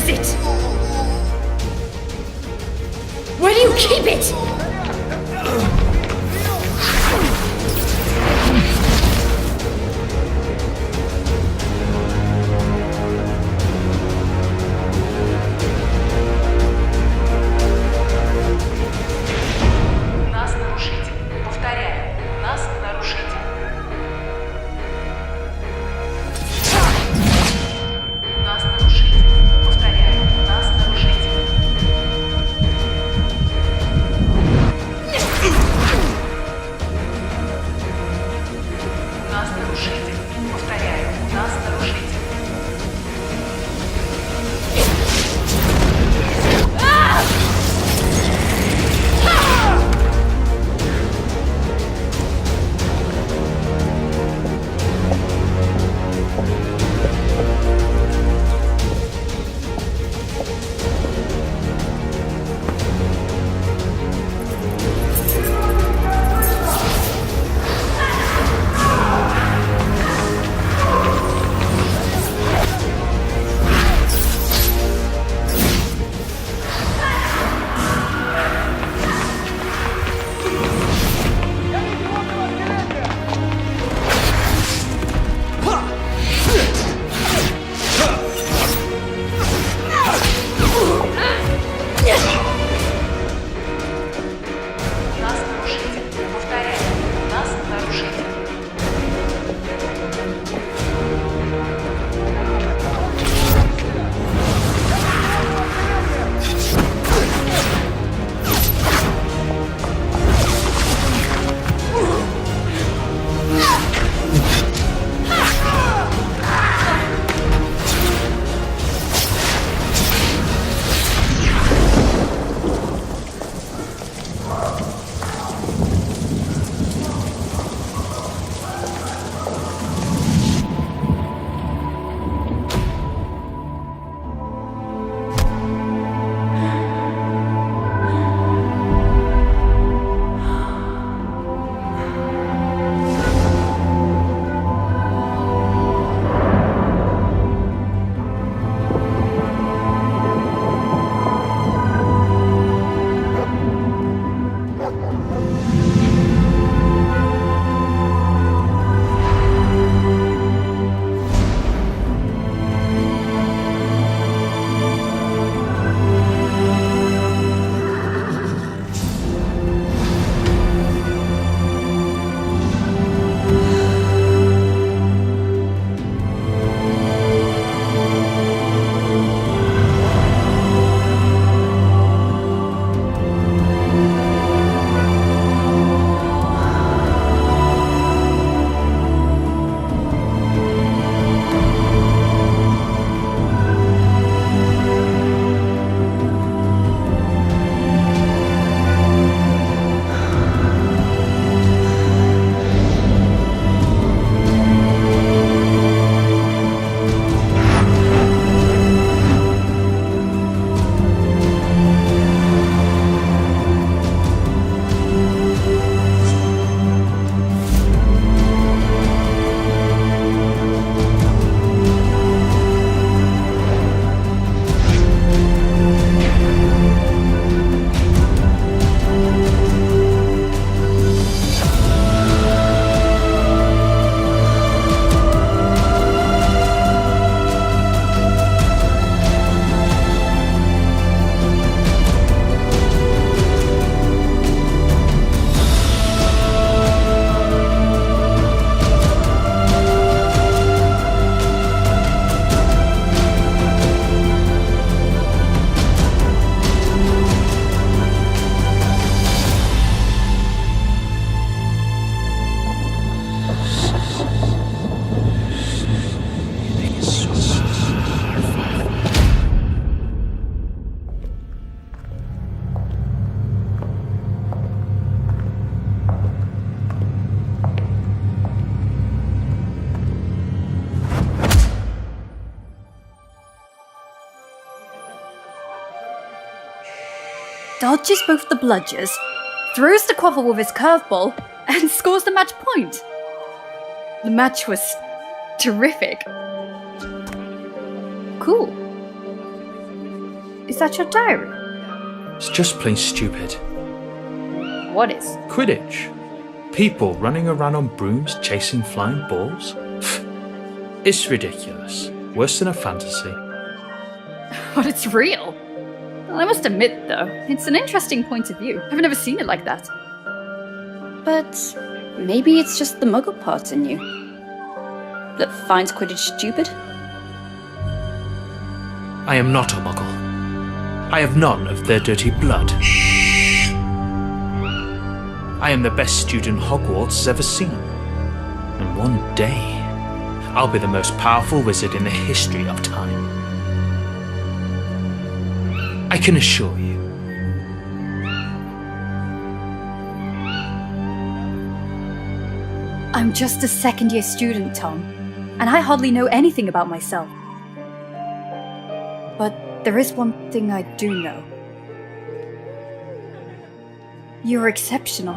is it? Where do you keep it? dodges both the bludgers, throws the quaffle with his curveball, and scores the match point. The match was terrific. Cool. Is that your diary? It's just plain stupid. What is? Quidditch. People running around on brooms chasing flying balls. It's ridiculous. Worse than a fantasy. But it's real. Well, I must admit, though, it's an interesting point of view. I've never seen it like that. But maybe it's just the muggle part in you that finds Quidditch stupid? I am not a muggle. I have none of their dirty blood. I am the best student Hogwarts has ever seen. And one day, I'll be the most powerful wizard in the history of time. I can assure you. I'm just a second-year student, Tom, and I hardly know anything about myself. But there is one thing I do know. You're exceptional.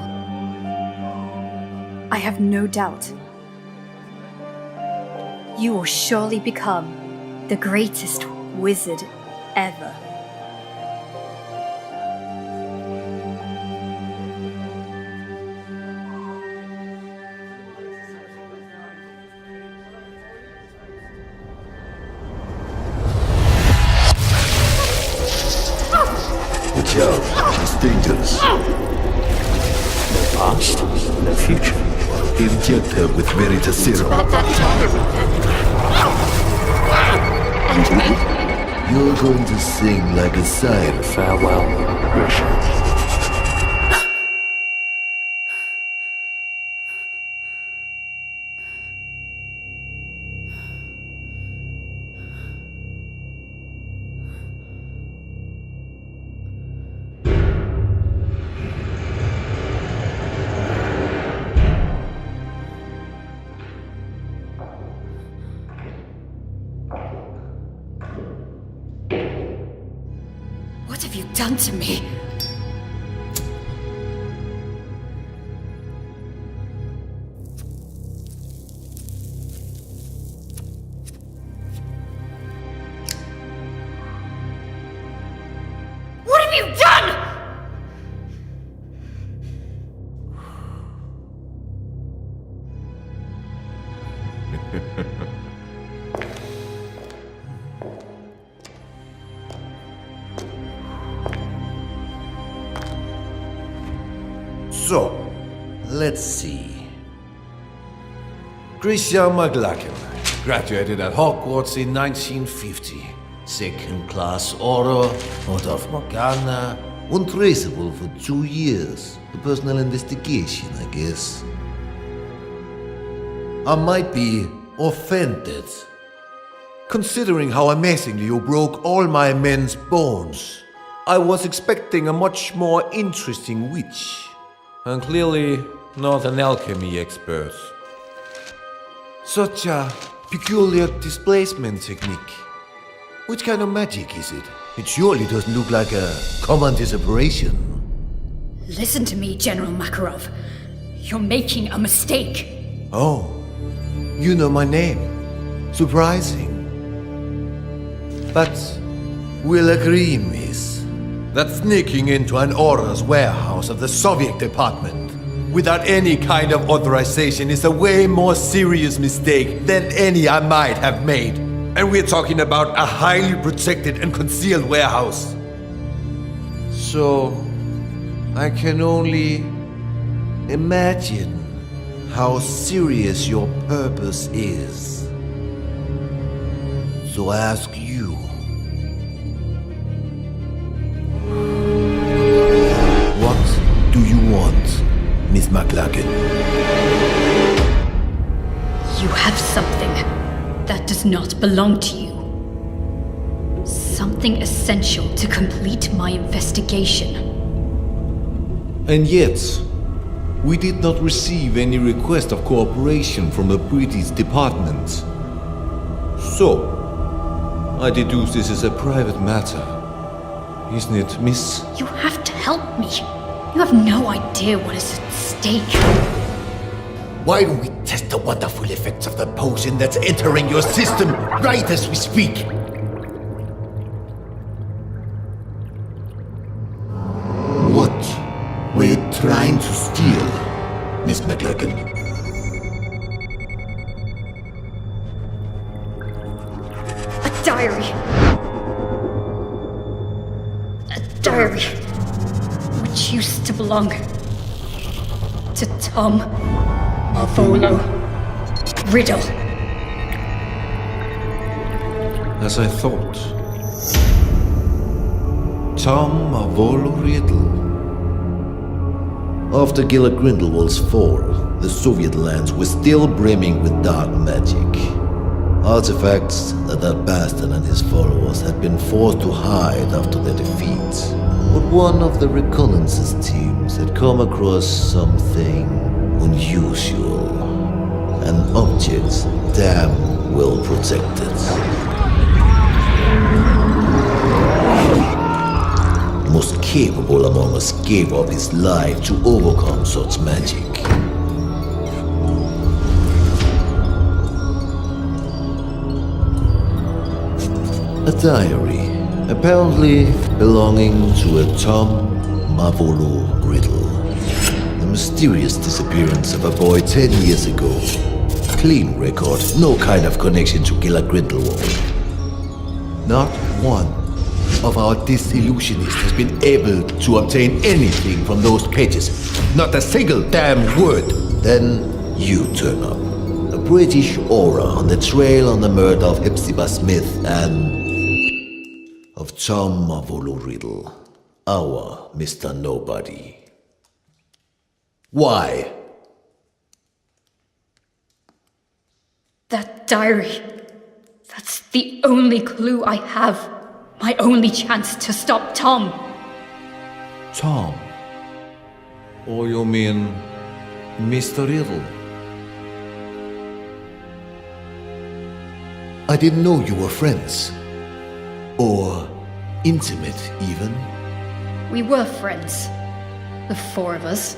I have no doubt. You will surely become the greatest wizard ever. Watch out, it's dangerous. No past, no future. Inject her with Veritaserum. And me? You're going to sing like a siren. Farewell, Grisha. What have you done to me? What have you done? So, let's see. Grisha McLachlan graduated at Hogwarts in 1950. Second class order, out of Morgana, untraceable for 2 years. A personal investigation, I guess. I might be offended, considering how amazingly you broke all my men's bones. I was expecting a much more interesting witch. And clearly not an alchemy expert. Such a peculiar displacement technique. Which kind of magic is it? It surely doesn't look like a common disapparition. Listen to me, General Makarov. You're making a mistake. Oh, you know my name. Surprising. But we'll agree, miss, that sneaking into an orders warehouse of the Soviet department without any kind of authorization is a way more serious mistake than any I might have made. And we're talking about a highly protected and concealed warehouse. So, I can only imagine how serious your purpose is. So I ask you, what do you want, Miss McLachlan? You have something that does not belong to you. Something essential to complete my investigation. And yet, we did not receive any request of cooperation from the British department. So, I deduce this is a private matter. Isn't it, miss? You have to help me. You have no idea what is at stake. Why don't we test the wonderful effects of the potion that's entering your system right as we speak? trying to steal, Miss McLagan? A diary. A diary. Which used to belong to Tom, Marvolo, Riddle. As I thought. Tom Marvolo Riddle. After Gila Grindelwald's fall, the Soviet lands were still brimming with dark magic. Artifacts that bastard and his followers had been forced to hide after their defeat. But one of the reconnaissance teams had come across something unusual. An object damn well protected. Most capable among us gave up his life to overcome such magic. A diary, apparently belonging to a Tom Marvolo Riddle. The mysterious disappearance of a boy 10 years ago. Clean record, no kind of connection to Gila Grindelwald. Not one of our disillusionists has been able to obtain anything from those pages. Not a single damn word. Then you turn up. A British aura on the trail on the murder of Hepzibah Smith and of Tom Marvolo Riddle, our Mr. Nobody. Why? That diary. That's the only clue I have. My only chance to stop Tom. Tom? Or you mean Mr. Riddle? I didn't know you were friends. Or intimate, even. We were friends. The four of us.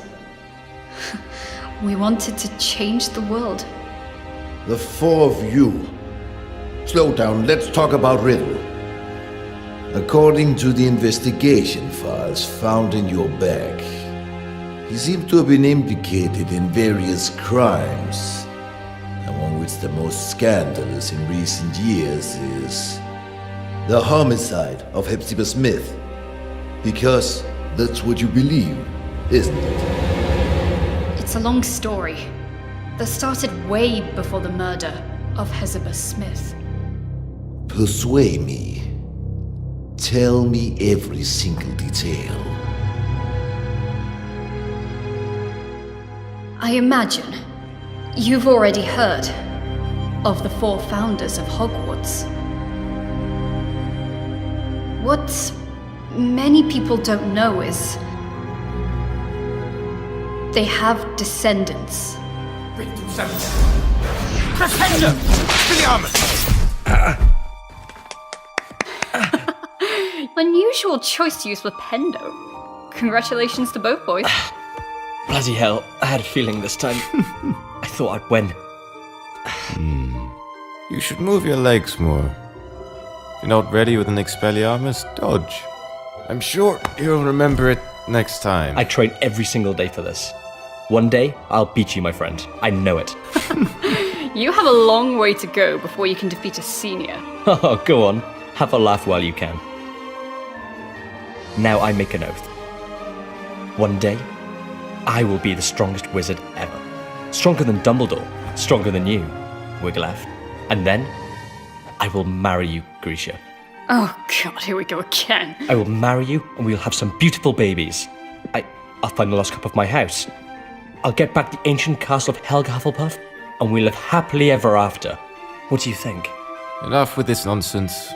We wanted to change the world. The four of you. Slow down, let's talk about Riddle. According to the investigation files found in your bag, he seemed to have been implicated in various crimes, among which the most scandalous in recent years is the homicide of Hepzibah Smith. Because that's what you believe, isn't it? It's a long story that started way before the murder of Hepzibah Smith. Persuade me. Tell me every single detail. I imagine you've already heard of the four founders of Hogwarts. What many people don't know is they have descendants. Unusual choice to use with Pendo. Congratulations to both boys. Bloody hell, I had a feeling this time. I thought I'd win. You should move your legs more. If you're not ready with an Expelliarmus, dodge. I'm sure you'll remember it next time. I train every single day for this. One day, I'll beat you, my friend. I know it. You have a long way to go before you can defeat a senior. Oh, go on. Have a laugh while you can. Now I make an oath. One day, I will be the strongest wizard ever. Stronger than Dumbledore. Stronger than you, Wiggleaff. And then, I will marry you, Grisha. Oh god, here we go again. I will marry you, and we'll have some beautiful babies. I'll find the lost cup of my house. I'll get back the ancient castle of Helga Hufflepuff, and we'll live happily ever after. What do you think? Enough with this nonsense.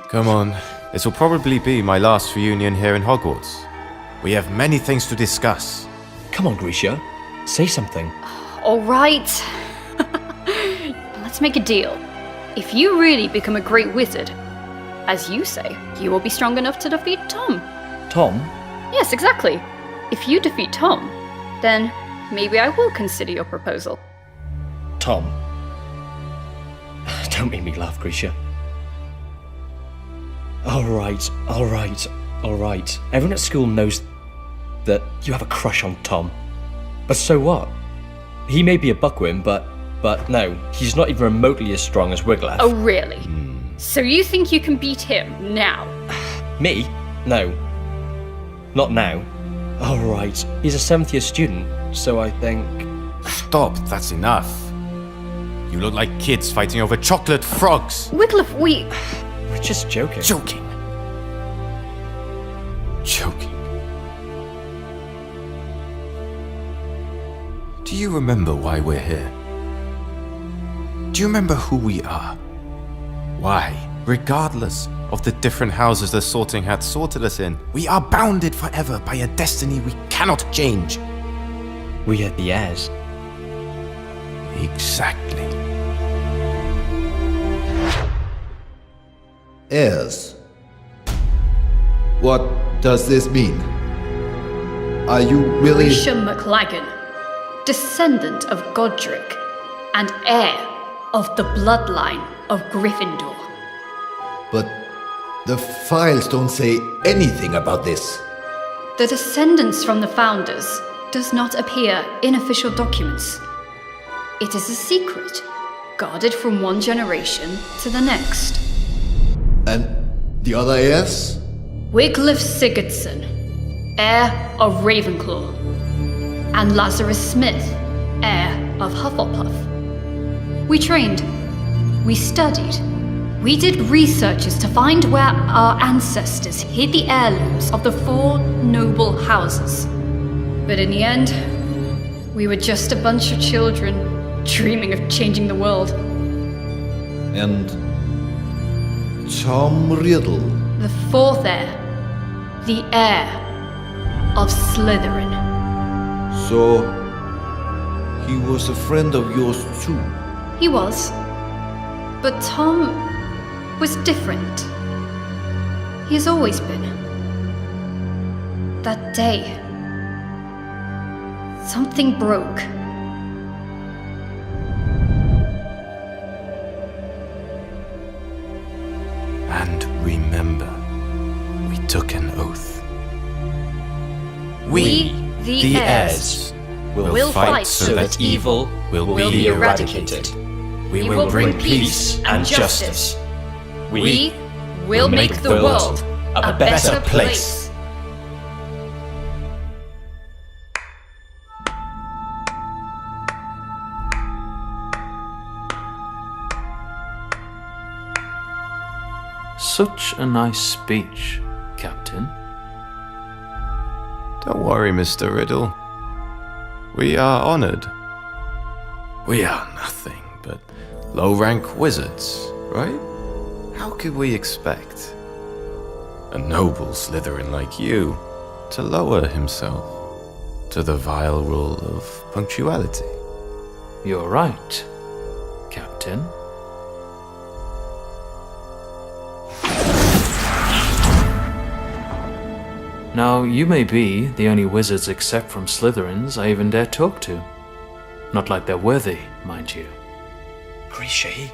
Come on, this will probably be my last reunion here in Hogwarts. We have many things to discuss. Come on, Grisha. Say something. Alright. Let's make a deal. If you really become a great wizard, as you say, you will be strong enough to defeat Tom. Tom? Yes, exactly. If you defeat Tom, then maybe I will consider your proposal. Tom? Don't make me laugh, Grisha. Alright. Everyone at school knows that you have a crush on Tom. But so what? He may be a buckworm, but no, he's not even remotely as strong as Wiglaf. Oh, really? So you think you can beat him now? Me? No. Not now. Oh, right. He's a 7th year student, so I think... Stop, that's enough. You look like kids fighting over chocolate frogs. Wiglaf, We're just joking. Joking. Do you remember why we're here? Do you remember who we are? Why, regardless of the different houses the Sorting Hat sorted us in, we are bounded forever by a destiny we cannot change. We are the heirs. Exactly. Heirs? What does this mean? Are you really... Grisha McLagan, descendant of Godric, and heir of the bloodline of Gryffindor. But the files don't say anything about this. The descendants from the founders does not appear in official documents. It is a secret, guarded from one generation to the next. And the other heirs? Wiglaf Sigurdsson, heir of Ravenclaw, and Lazarus Smith, heir of Hufflepuff. We trained, we studied, we did researches to find where our ancestors hid the heirlooms of the 4 noble houses. But in the end, we were just a bunch of children dreaming of changing the world. And Tom Riddle? The 4th heir, the heir of Slytherin. So, he was a friend of yours too? He was. But Tom was different. He has always been. That day, something broke. And remember, we took an oath. We, the heirs, will fight so that evil will be eradicated. We will bring peace and justice. We will make the world a better place. Such a nice speech, Captain. Don't worry, Mr. Riddle. We are honored. We are nothing but low-rank wizards, right? How could we expect a noble Slytherin like you to lower himself to the vile rule of punctuality? You're right, Captain. Now, you may be the only wizards except from Slytherins I even dare talk to. Not like they're worthy, mind you. Grisha, he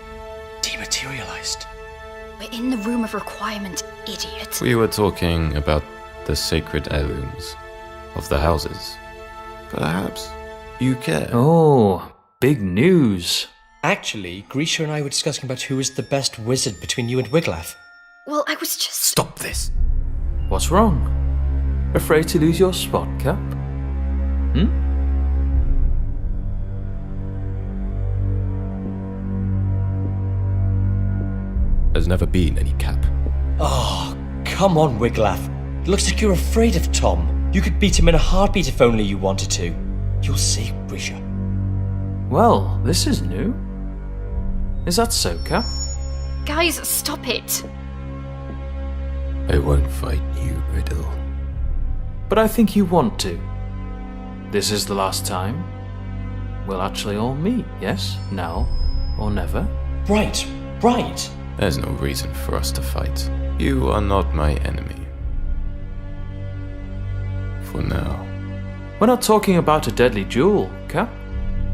dematerialized. We're in the room of requirement, idiot. We were talking about the sacred heirlooms of the houses. Perhaps you care. Oh, big news. Actually, Grisha and I were discussing about who is the best wizard between you and Wiglaf. Well, I was just... Stop this! What's wrong? Afraid to lose your spot, Cap? There's never been any cap. Oh, come on, Wiglaf. It looks like you're afraid of Tom. You could beat him in a heartbeat if only you wanted to. You'll see, Grisha. Well, this is new. Is that so, Cap? Guys, stop it. I won't fight you, Riddle. But I think you want to. This is the last time we'll actually all meet, yes? Now or never? Right. There's no reason for us to fight. You are not my enemy. For now. We're not talking about a deadly duel, Cap.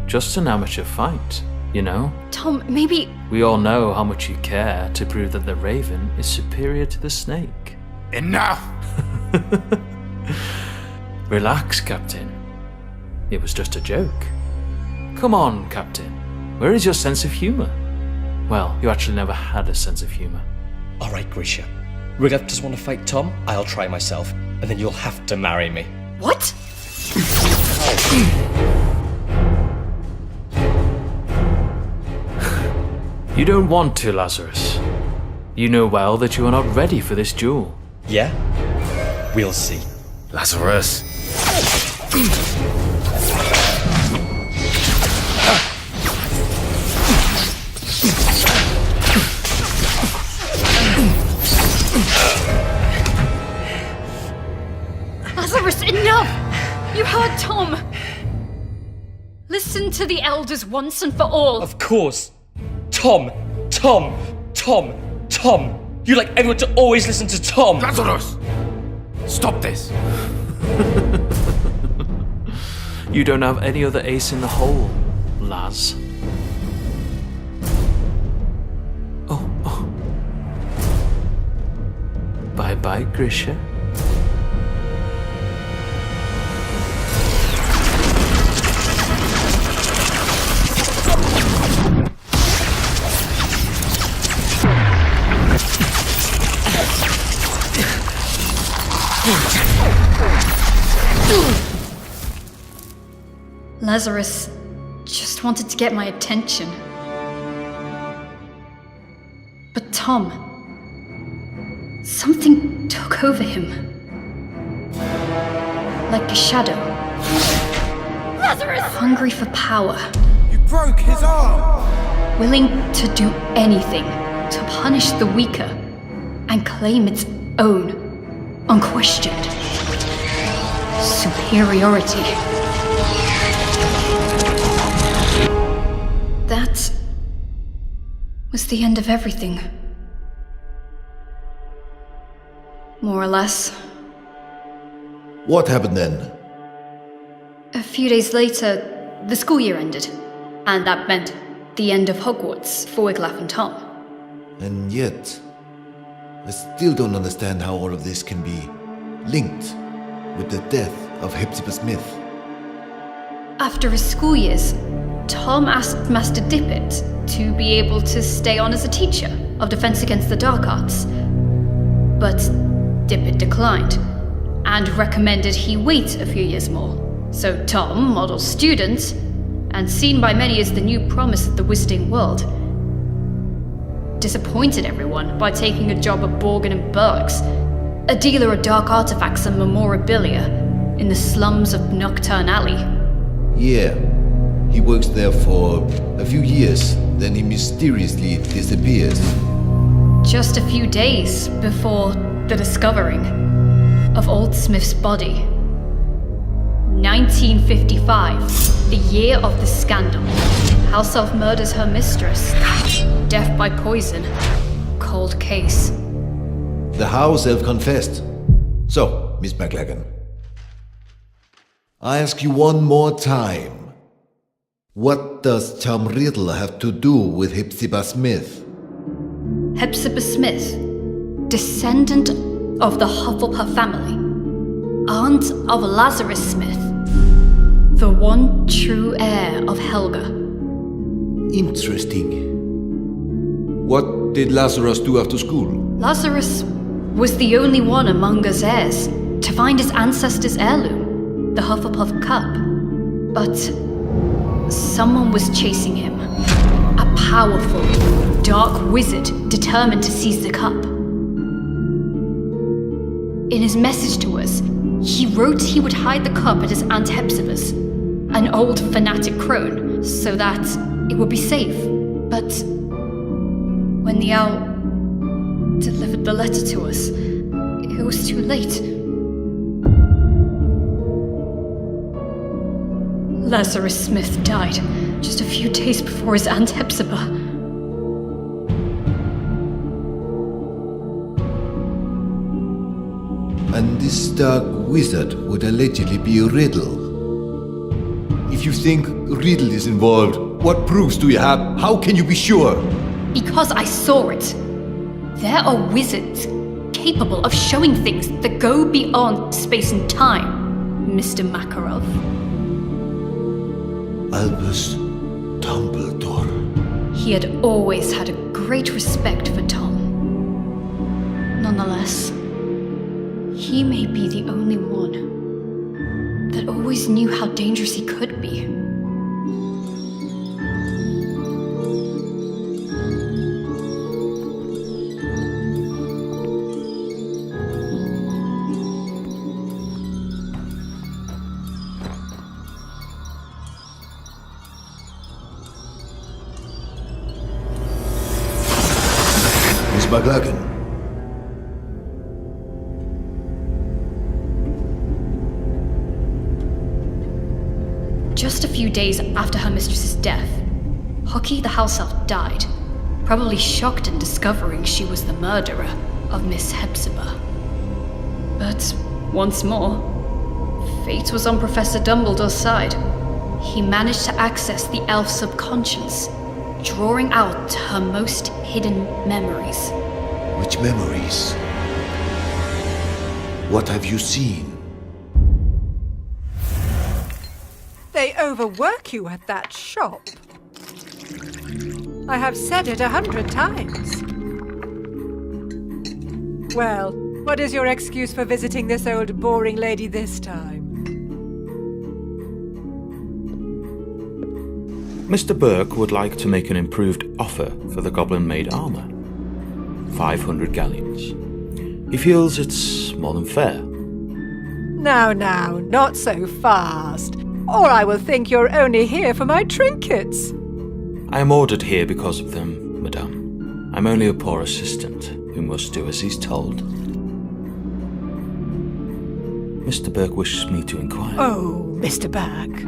Just an amateur fight, you know? Tom, maybe... We all know how much you care to prove that the raven is superior to the snake. Enough! Relax, Captain. It was just a joke. Come on, Captain. Where is your sense of humour? Well, you actually never had a sense of humour. Alright, Grisha. Riddle just want to fight Tom? I'll try myself, and then you'll have to marry me. What? You don't want to, Lazarus. You know well that you are not ready for this duel. Yeah? We'll see. Lazarus. Lazarus, enough! You heard Tom! Listen to the elders once and for all. Of course. Tom! Tom! Tom! Tom! You like everyone to always listen to Tom! Lazarus! Stop this! You don't have any other ace in the hole, Laz. Oh. Bye-bye, Grisha. Lazarus just wanted to get my attention. But Tom, something took over him. Like a shadow. Lazarus! Hungry for power. You broke his arm! Willing to do anything to punish the weaker and claim its own, unquestioned superiority. That was the end of everything. More or less. What happened then? A few days later, the school year ended, and that meant the end of Hogwarts for Wiglaf and Tom. And yet, I still don't understand how all of this can be linked with the death of Hepzibah Smith. After his school years, Tom asked Master Dippet to be able to stay on as a teacher of Defense Against the Dark Arts. But Dippet declined, and recommended he wait a few years more. So Tom, model student, and seen by many as the new promise of the wizarding world, disappointed everyone by taking a job at Borgin and Burke's, a dealer of dark artifacts and memorabilia in the slums of Nocturne Alley. Yeah, he works there for a few years, then he mysteriously disappears. Just a few days before the discovering of Old Smith's body. 1955, the year of the scandal. House elf murders her mistress. Death by poison. Cold case. The house elf confessed. So, Miss McLagan, I ask you one more time. What does Tom Riddle have to do with Hepzibah Smith? Hepzibah Smith, descendant of the Hufflepuff family, aunt of Lazarus Smith, the one true heir of Helga. Interesting. What did Lazarus do after school? Lazarus was the only one among us heirs to find his ancestor's heirloom, the Hufflepuff cup. But someone was chasing him. A powerful, dark wizard determined to seize the cup. In his message to us, he wrote he would hide the cup at his Aunt Hepzibah's, an old fanatic crone, so that it would be safe. But when the owl delivered the letter to us, it was too late. Lazarus Smith died just a few days before his Aunt Hepzibah. And this dark wizard would allegedly be Riddle. If you think Riddle is involved, what proofs do you have? How can you be sure? Because I saw it. There are wizards capable of showing things that go beyond space and time. Mr. Makarov? Albus Dumbledore. He had always had a great respect for Tom. Nonetheless, he may be the only one that always knew how dangerous he could be. Miss McLagan. Just a few days after her mistress's death, Hockey the house elf died, probably shocked in discovering she was the murderer of Miss Hepzibah. But once more, fate was on Professor Dumbledore's side. He managed to access the elf subconscious, drawing out her most hidden memories. Which memories? What have you seen? They overwork you at that shop. I have said it 100 times. Well, what is your excuse for visiting this old boring lady this time? Mr. Burke would like to make an improved offer for the goblin-made armor. 500 galleons. He feels it's more than fair. Now, not so fast. Or I will think you're only here for my trinkets. I am ordered here because of them, madame. I'm only a poor assistant who must do as he's told. Mr. Burke wishes me to inquire. Oh, Mr. Burke.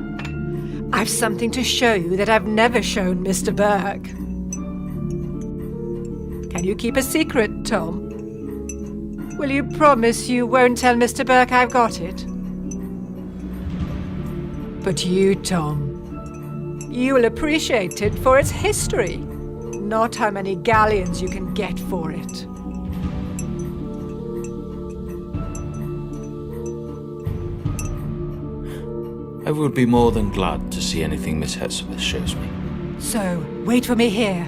I've something to show you that I've never shown Mr. Burke. Can you keep a secret, Tom? Will you promise you won't tell Mr. Burke I've got it? But you, Tom, you will appreciate it for its history, not how many galleons you can get for it. I would be more than glad to see anything Miss Hepzibah shows me. So, wait for me here.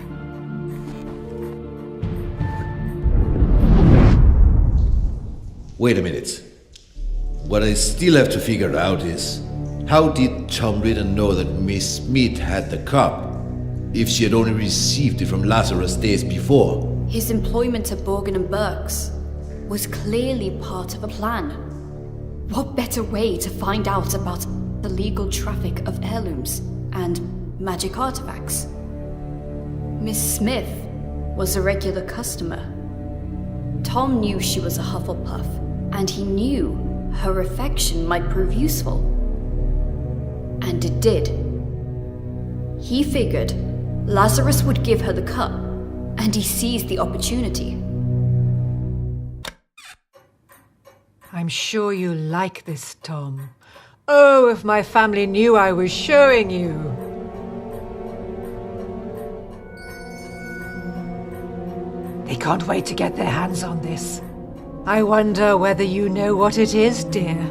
Wait a minute. What I still have to figure out is, how did Tom Riddle know that Miss Smith had the cup, if she had only received it from Lazarus days before? His employment at Borgin and Burke's was clearly part of a plan. What better way to find out about the legal traffic of heirlooms and magic artifacts? Miss Smith was a regular customer. Tom knew she was a Hufflepuff, and he knew her affection might prove useful. And it did. He figured Lazarus would give her the cup, and he seized the opportunity. I'm sure you like this, Tom. Oh, if my family knew I was showing you. They can't wait to get their hands on this. I wonder whether you know what it is, dear.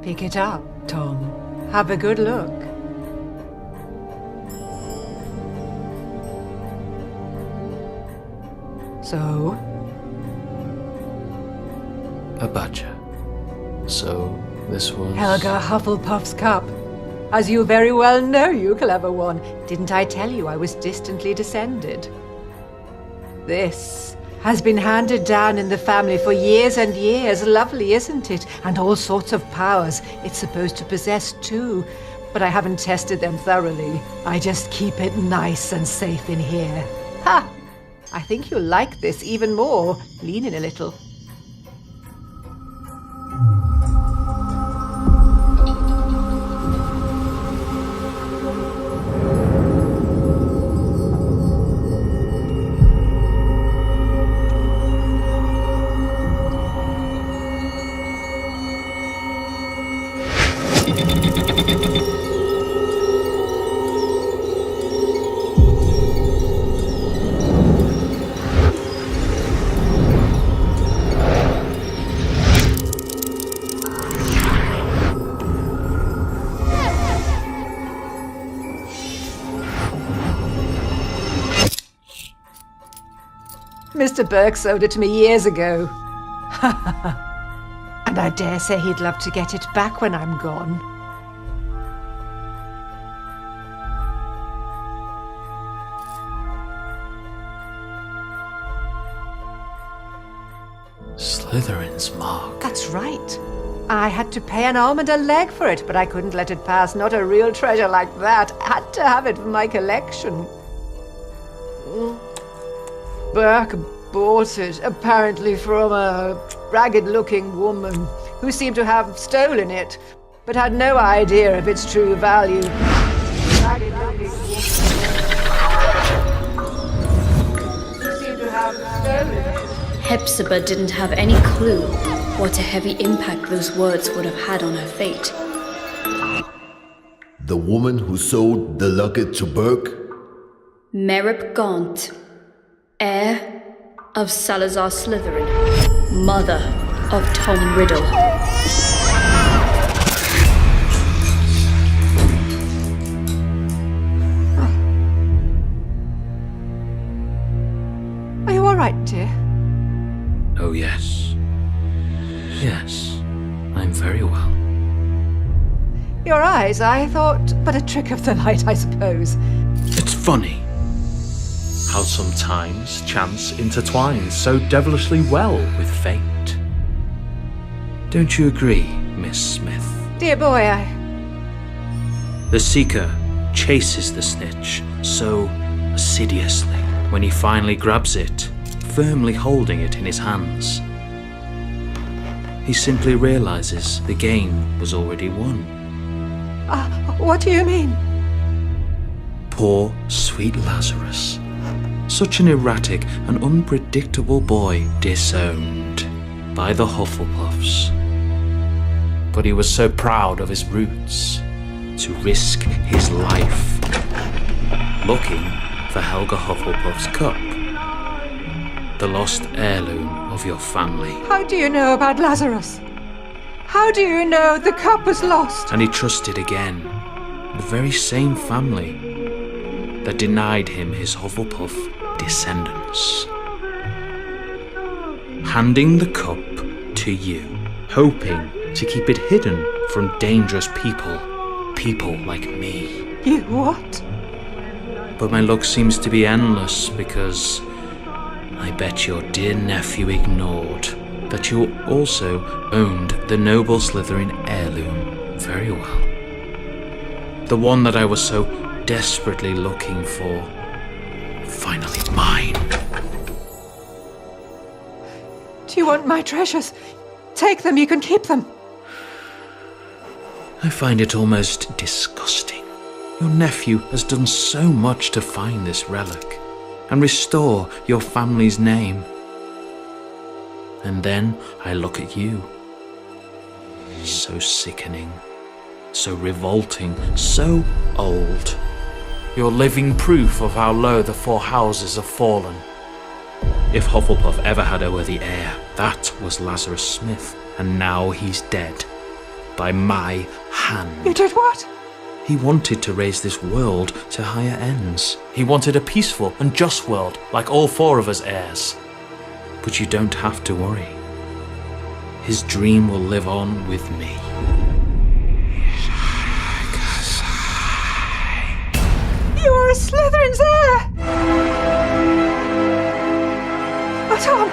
Pick it up, Tom. Have a good look. So? A badger. So, this was... Helga Hufflepuff's cup. As you very well know, you clever one. Didn't I tell you I was distantly descended? This has been handed down in the family for years and years. Lovely, isn't it? And all sorts of powers it's supposed to possess too. But I haven't tested them thoroughly. I just keep it nice and safe in here. Ha! I think you'll like this even more. Lean in a little. Mr. Burke sold it to me years ago. And I dare say he'd love to get it back when I'm gone. Slytherin's mark. That's right. I had to pay an arm and a leg for it, but I couldn't let it pass. Not a real treasure like that. Had to have it for my collection. Burke bought it, apparently from a ragged-looking woman who seemed to have stolen it, but had no idea of its true value. Ragged-looking woman who seemed to have stolen it. Hepzibah didn't have any clue what a heavy impact those words would have had on her fate. The woman who sold the locket to Burke? Merip Gaunt, heir of Salazar Slytherin, mother of Tom Riddle. Are you all right, dear? Oh, yes. Yes, I'm very well. Your eyes, I thought, but a trick of the light, I suppose. It's funny how sometimes chance intertwines so devilishly well with fate. Don't you agree, Miss Smith? Dear boy, The Seeker chases the snitch so assiduously when he finally grabs it, firmly holding it in his hands. He simply realizes the game was already won. What do you mean? Poor, sweet Lazarus. Such an erratic and unpredictable boy disowned by the Hufflepuffs. But he was so proud of his roots to risk his life looking for Helga Hufflepuff's cup, the lost heirloom of your family. How do you know about Lazarus? How do you know the cup was lost? And he trusted again the very same family that denied him his Hufflepuff descendants. Handing the cup to you, hoping to keep it hidden from dangerous people like me. You what? But my luck seems to be endless because I bet your dear nephew ignored that you also owned the noble Slytherin heirloom very well. The one that I was so desperately looking for. Finally mine. Do you want my treasures? Take them, you can keep them. I find it almost disgusting. Your nephew has done so much to find this relic and restore your family's name. And then I look at you. So sickening, so revolting, so old. You're living proof of how low the four houses have fallen. If Hufflepuff ever had a worthy heir, that was Lazarus Smith, and now he's dead. By my hand. You did what? He wanted to raise this world to higher ends. He wanted a peaceful and just world, like all four of us heirs. But you don't have to worry. His dream will live on with me. You are a Slytherin's heir! Oh, Tom!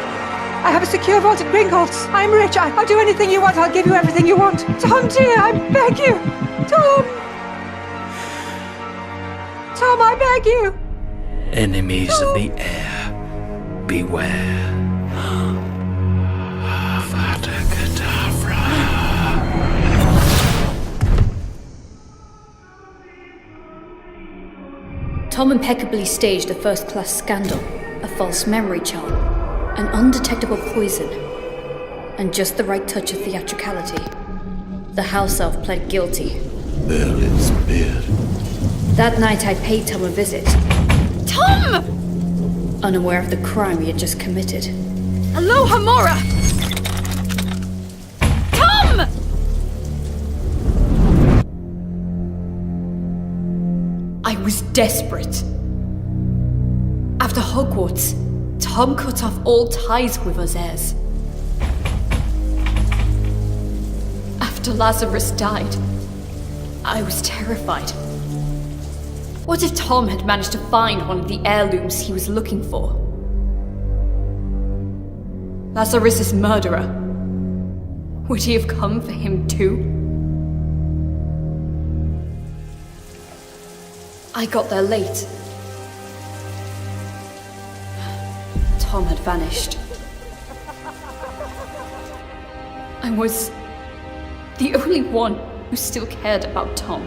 I have a secure vault at Gringotts. I'm rich. I'll do anything you want. I'll give you everything you want. Tom, dear, I beg you! Tom! Tom, I beg you! Enemies of the heir, beware. Avada Kedavra. Tom impeccably staged a first-class scandal, a false memory charm, an undetectable poison, and just the right touch of theatricality. The house elf pled guilty. Merlin's beard. That night I paid Tom a visit, Tom! unaware of the crime he had just committed. Aloha Mora! Tom! I was desperate. After Hogwarts, Tom cut off all ties with us heirs. After Lazarus died, I was terrified. What if Tom had managed to find one of the heirlooms he was looking for? Lazarus's murderer. Would he have come for him too? I got there late. Tom had vanished. I was the only one who still cared about Tom.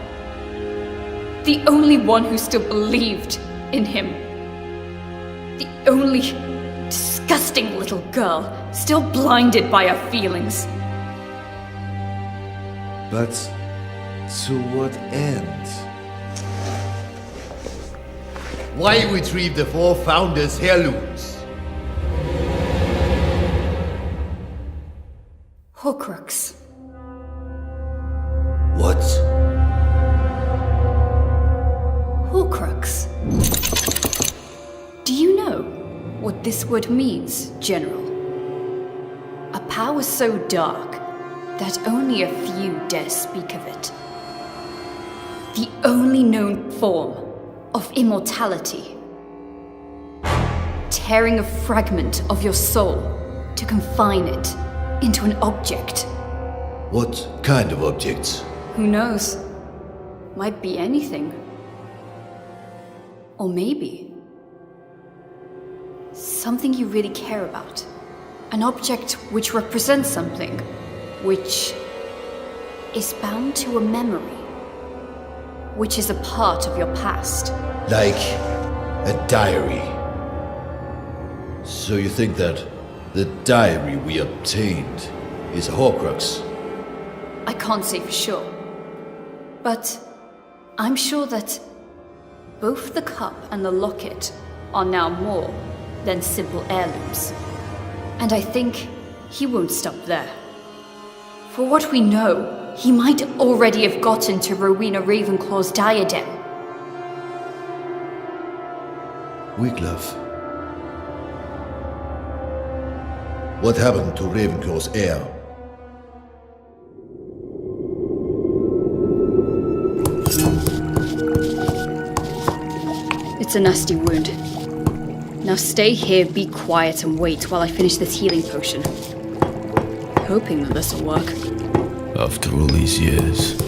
The only one who still believed in him. The only disgusting little girl still blinded by her feelings. But to what end? Why retrieve the four founders' heirlooms? Horcrux. What? Horcrux. Do you know what this word means, General? A power so dark that only a few dare speak of it. The only known form of immortality. Tearing a fragment of your soul to confine it into an object. What kind of object? Who knows? Might be anything. Or maybe something you really care about. An object which represents something, which is bound to a memory, which is a part of your past. Like a diary. So you think that the diary we obtained is a Horcrux? I can't say for sure, but I'm sure that both the cup and the locket are now more than simple heirlooms. And I think he won't stop there. For what we know, he might already have gotten to Rowena Ravenclaw's diadem. Wiglaf. What happened to Ravenclaw's heir? It's a nasty wound. Now stay here, be quiet, and wait while I finish this healing potion. Hoping that this'll work. After all these years,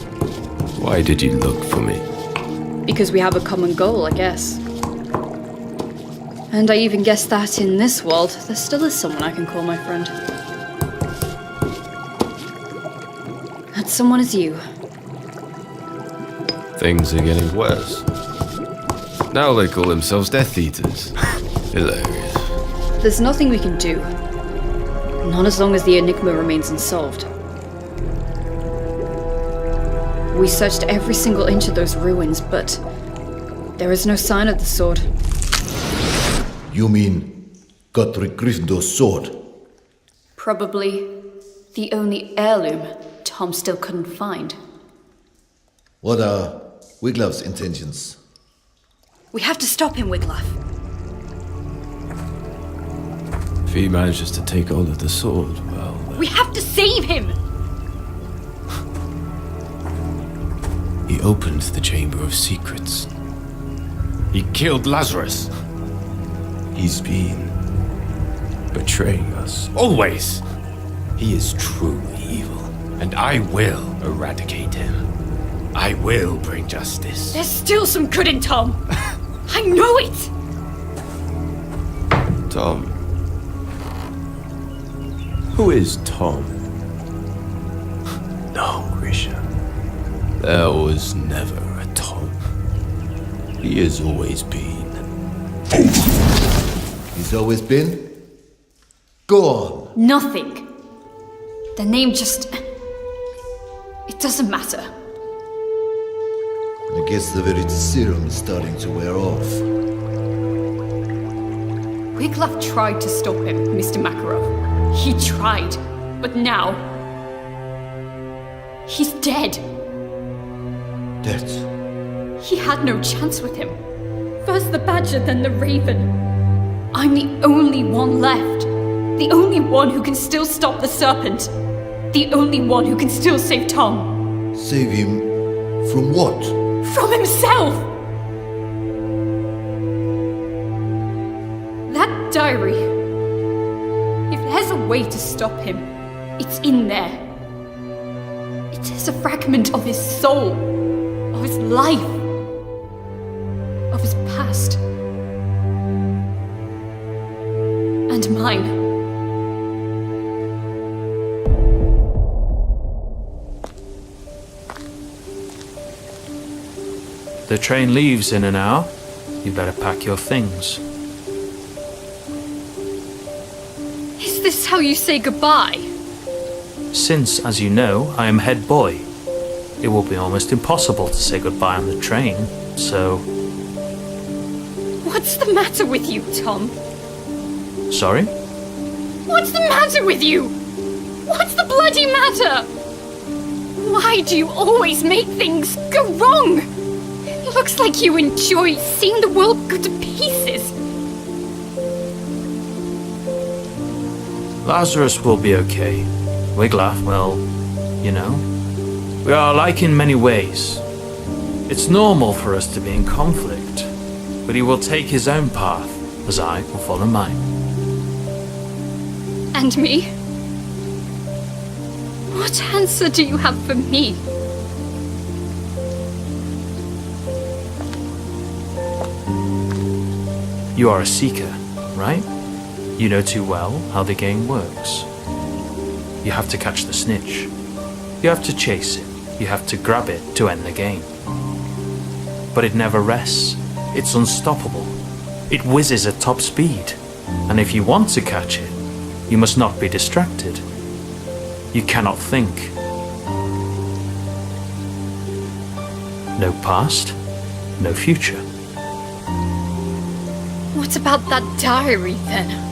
why did you look for me? Because we have a common goal, I guess. And I even guess that in this world, there still is someone I can call my friend. That someone is you. Things are getting worse. Now they call themselves Death Eaters. Hilarious. There's nothing we can do. Not as long as the enigma remains unsolved. We searched every single inch of those ruins, but there is no sign of the sword. You mean Godric Gryffindor's sword? Probably the only heirloom Tom still couldn't find. What are Wiglaf's intentions? We have to stop him, Wiglaf. If he manages to take hold of the sword, well... We have to save him! He opened the Chamber of Secrets. He killed Lazarus. He's been betraying us. Always! He is truly evil, and I will eradicate him. I will bring justice. There's still some good in Tom! I know it! Tom. Who is Tom? No, Grisha. There was never a Tom. He has always been. He's always been? Go on. Nothing. The name just... It doesn't matter. I guess the very serum is starting to wear off. Wiglaf tried to stop him, Mr. Makarov. He tried, but now... he's dead. Dead? He had no chance with him. First the badger, then the raven. I'm the only one left. The only one who can still stop the serpent. The only one who can still save Tom. Save him from what? From himself! That diary. If there's a way to stop him, it's in there. It is a fragment of his soul, of his life, of his past. And mine. The train leaves in an hour. You better pack your things. Is this how you say goodbye? Since, as you know, I am head boy, it will be almost impossible to say goodbye on the train, so... What's the matter with you, Tom? Sorry? What's the matter with you? What's the bloody matter? Why do you always make things go wrong? It looks like you enjoy seeing the world go to pieces. Lazarus will be okay. Wiglaf, well, you know, we are alike in many ways. It's normal for us to be in conflict, but he will take his own path, as I will follow mine. And me? What answer do you have for me? You are a seeker, right? You know too well how the game works. You have to catch the snitch. You have to chase it. You have to grab it to end the game. But it never rests. It's unstoppable. It whizzes at top speed. And if you want to catch it, you must not be distracted. You cannot think. No past, no future. What about that diary, then?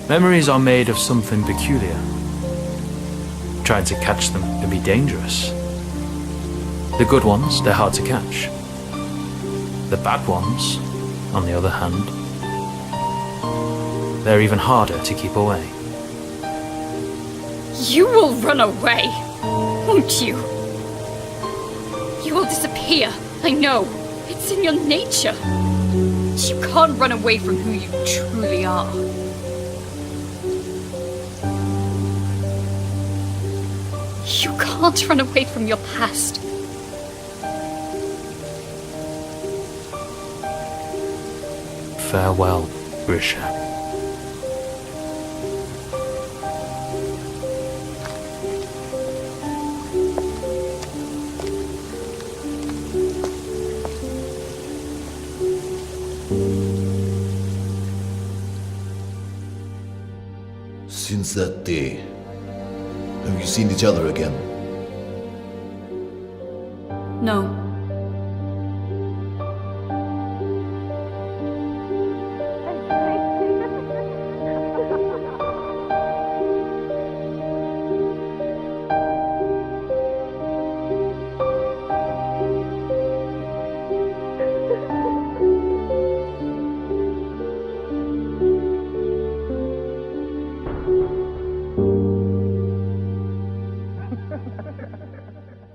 Memories are made of something peculiar. Trying to catch them can be dangerous. The good ones, they're hard to catch. The bad ones, on the other hand, they're even harder to keep away. You will run away, won't you? You will disappear, I know. It's in your nature. You can't run away from who you truly are. You can't run away from your past. Farewell, Grisha. Since that day, have you seen each other again? No.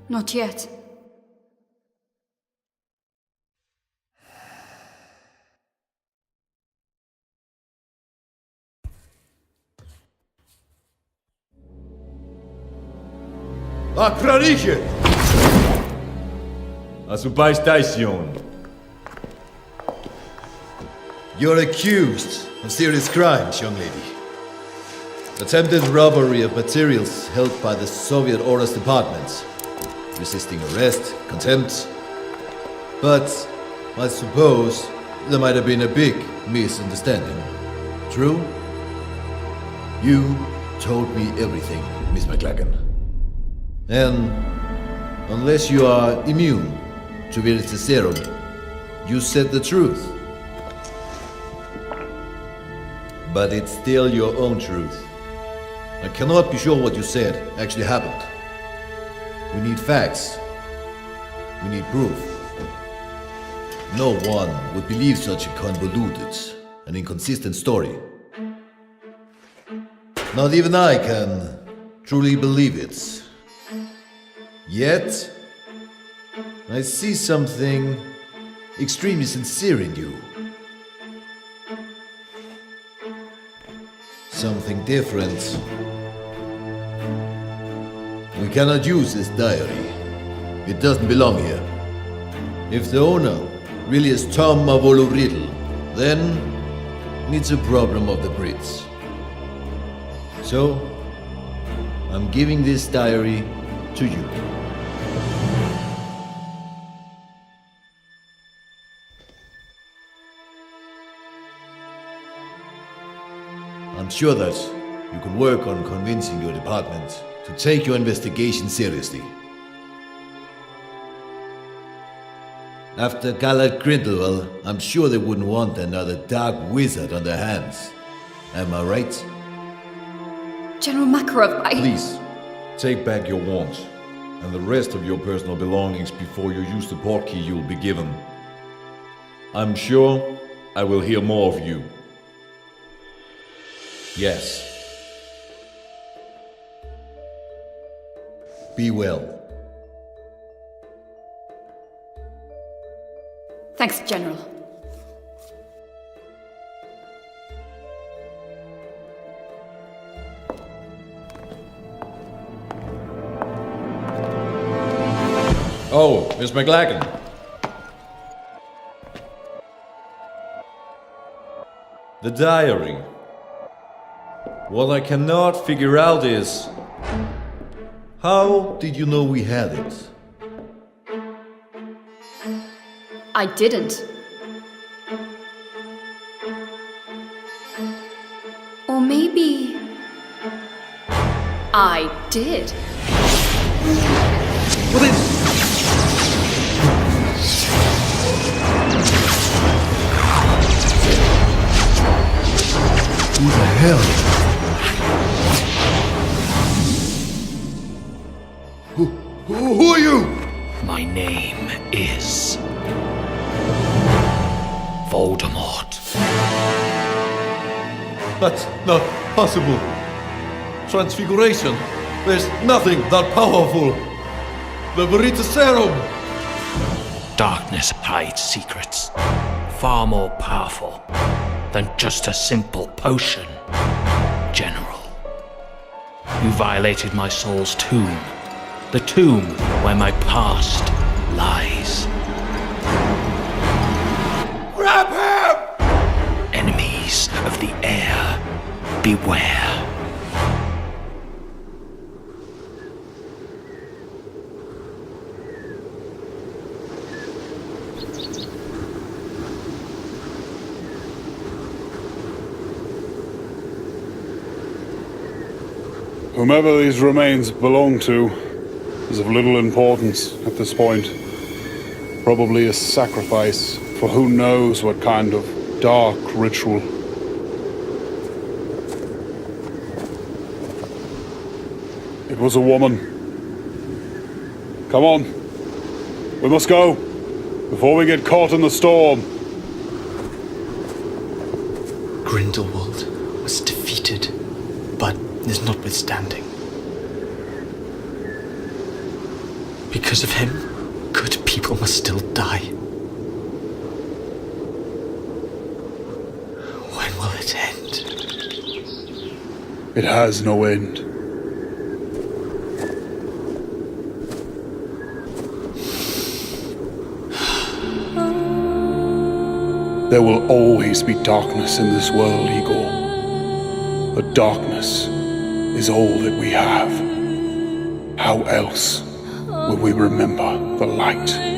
Not yet. Acrariche! A su station. You're accused of serious crimes, young lady. Attempted robbery of materials held by the Soviet Orders Department. Resisting arrest, contempt. But I suppose there might have been a big misunderstanding. True? You told me everything, Miss McLagan. And unless you are immune to Virtus Serum, you said the truth. But it's still your own truth. I cannot be sure what you said actually happened. We need facts. We need proof. No one would believe such a convoluted and inconsistent story. Not even I can truly believe it. Yet, I see something extremely sincere in you. Something different. We cannot use this diary. It doesn't belong here. If the owner really is Tom Marvolo Riddle, then it's a problem of the Brits. So, I'm giving this diary to you. I'm sure that you can work on convincing your department to take your investigation seriously. After Gallard Grindelwald, I'm sure they wouldn't want another dark wizard on their hands. Am I right? General Makarov, Please, take back your wand and the rest of your personal belongings before you use the portkey you will be given. I'm sure I will hear more of you. Yes. Be well. Thanks, General. Oh, Miss McLagan. The diary. What I cannot figure out is... How did you know we had it? I didn't. Or maybe... I did. What is... Who the hell? Who are you? My name is... Voldemort. That's not possible. Transfiguration. There's nothing that powerful. The Veritaserum. Darkness hides secrets far more powerful than just a simple potion. General, you violated my soul's tomb. The tomb where my past lies. Grab him! Enemies of the heir, beware. Whomever these remains belong to is of little importance at this point. Probably a sacrifice for who knows what kind of dark ritual. It was a woman. Come on. We must go before we get caught in the storm. Grindelwald was defeated, but is notwithstanding. Because of him, good people must still die. When will it end? It has no end. There will always be darkness in this world, Igor. But darkness is all that we have. How else will we remember the light?